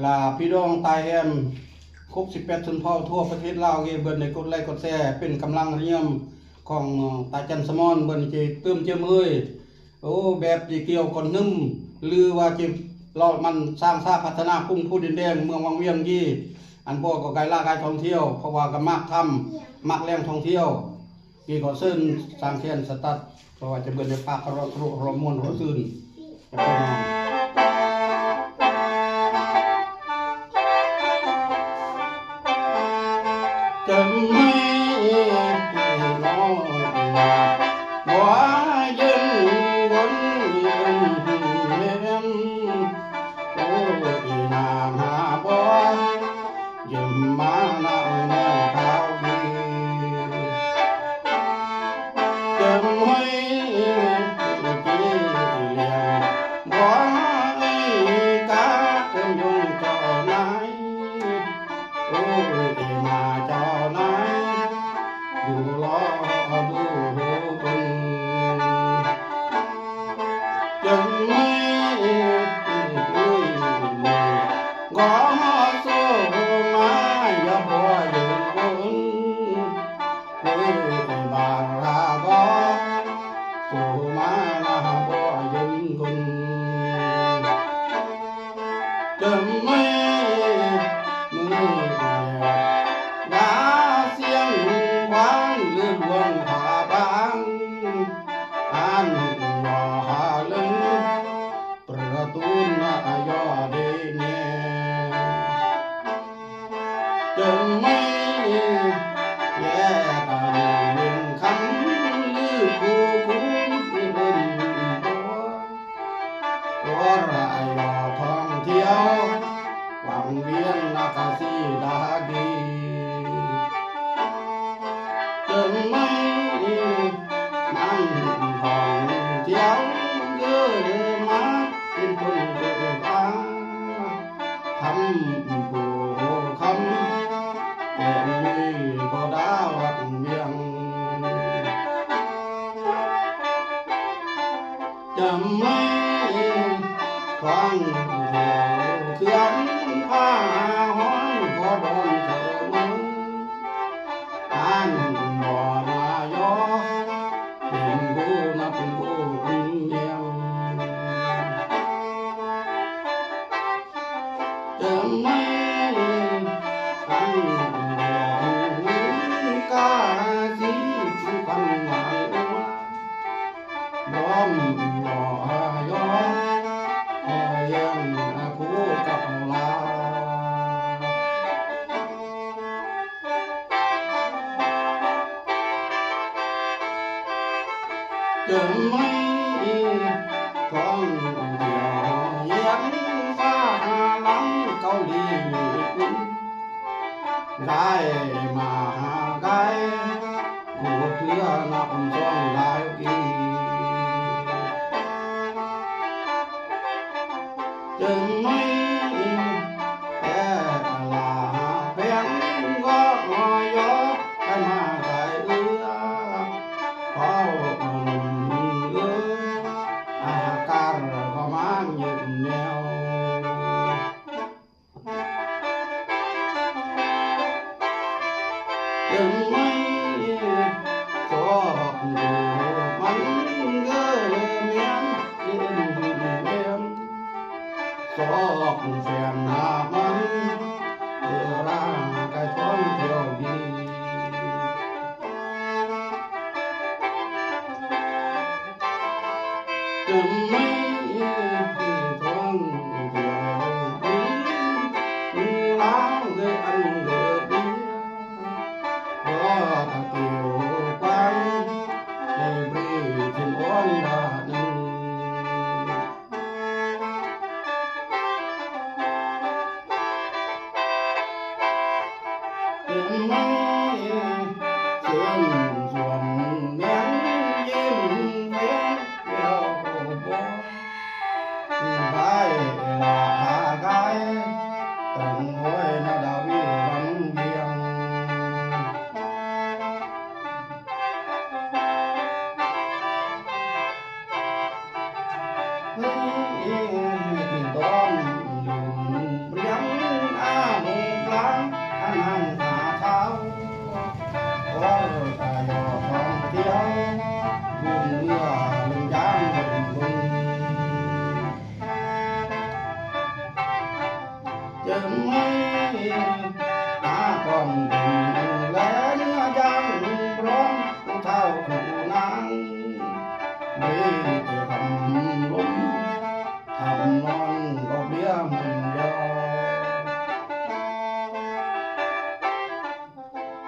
ลาพี่น้องตายแฮมครบ18ชนเผ่าทั่วประเทศลาวเบิ่นได้กดไลค์กดแชร์เป็นกำลังเยี่ยมของตาจันสมอนเบิ่นสิเติมเจิมเอ้ยโอ้แบบที่เกี่ยวกับนึ่มหรือว่าจิเรามันสร้างสาพัฒนากรุงผู้ดินแดงเมืองวังเวียงยี่อันพวกก็ไกลล่าไกลท่องเที่ยวเพราะว่าก็มักทำมักแรงท่องเที่ยวกี่ก็ซึ่งสร้างเขียนสตัดเพราะว่าจะเบิ่นได้ปากกระโรมวนหัวซื่นจะพี่น้องจำให้น้อยบ่ยืนวนเวียนโอ้ยนาหาบ่ยืมมาหน้าแนวขาวดีจำให้จีเลียงบ่ให้กาเป็นยงเจ้านายโอ้ยมาเจ้านายอยู่รอดูบนจำไม่ก็สู้มาอย่าบ่อยู่บนโอ้ยบางราบ่สู้มาบ่ยืนบนจำไม่มือดาเสียงควางเลื่อนวงผาบางอ่านยอหาลึงประตูน่ายอเดเนจำไม่แย่ตาหนึ่งคำลือคู่คุ้มที่เล่นตัวรายยอท่องเที่ยววังเวียงนาคาสีดาดีจำไม่มันท่องเที่ยวเกิดมาเป็นคนเกิดอาทำผู้คำแต่นี้ก็ดาวังเวียงจำไม่ฟังเที่ยวเคลื่อนผ้าห้อนก็โดนเธอมืออ่านบ่อนายอเป็นกูนับเป็นกูเมียงจำไม่ฟังบ่อนกาสีฟังหวานร้อมรอยอยังผู้กับลาจำไม่ท่องเที่ยวยังฟ้าหลังเกาหลีได้มาหาไกลกูเพื่อนับช่องหลายปีจำไม่แต่ลาเพียงก็ยอกันมาไกลเขาอาการก็มันยืนแนวจำไม่สอบดูมันเกิดเมียนยืนเมียนสอกแฟนหามันเดือร่างกายท้องเที่ยวดีจำไม่ท้องเที่ยวดีล้างเกิดอันเกิดดีก็ตะเกียวกว้างให้บรีถึงอ้อนดาหนึ่งจำไม่เสียงส่วนแม่นยิ้มแย้มเดียวบ่ไปลาหาไกลตั้งไว้นาดาวีวังเวียงต้องลืมเรียง จึงไม่หาความดีและเนื้อยังพร้อมผู้เฒ่าผู้นางไม่จะทำล้มทำนอนก็เบี้ยมันยอ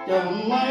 จึงไม่